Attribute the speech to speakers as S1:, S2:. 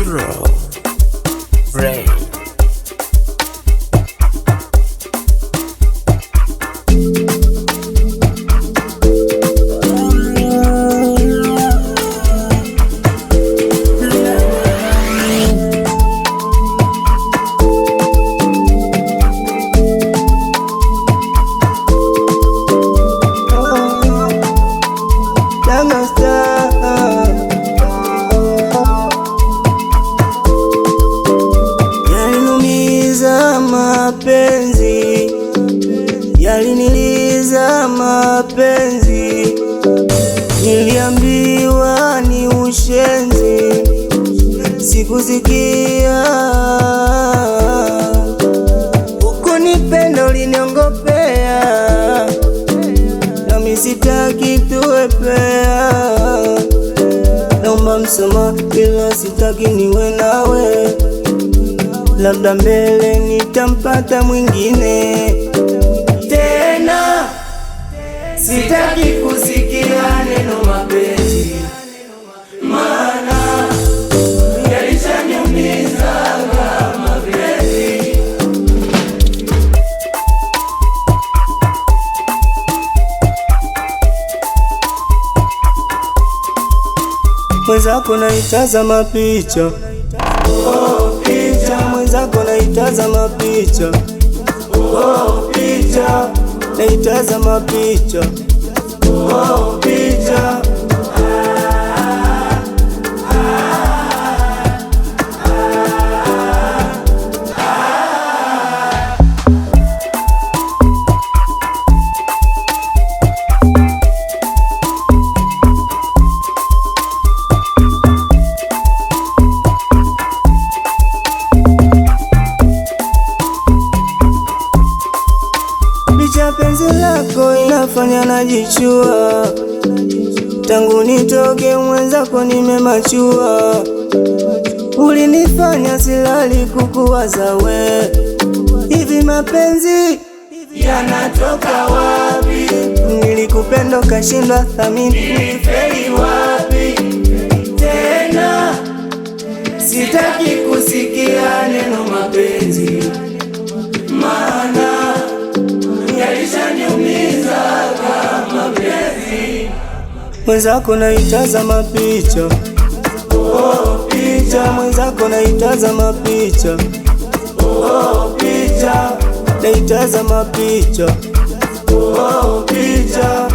S1: Zero Brain.
S2: Yaliniumiza mapenzi, yaliniliza mapenzi, niliambiwa ni ushenzi, sikusikia. Ukunipenda uliniongopea, nami sitaki tuwe pea. Naomba msamaha ila sitaki niwe nawe, labda mbele nitampata mwingine tena. Sitaki kusikia neno mapenzi, maana yalishaniumiza mapenzi. Mwenzako naitazama picha, picha. Mwenzako naitazama picha, picha. Naitazama picha, picha. Picha penzi lako inafanya najichua, tangu nitoke mwenzako nimemachua. Ulinifanya silali kukuwaza we, hivi mapenzi yanatoka wapi? Nilikupenda ukashindwa thamini, nilifeli wapi tena? Sitaki kusikia neno mapenzi, maana yalishaniumiza kama mapenzi. Mwenzako naitazama picha, picha. Mwenzako naitazama picha, picha. Naitazama picha, picha.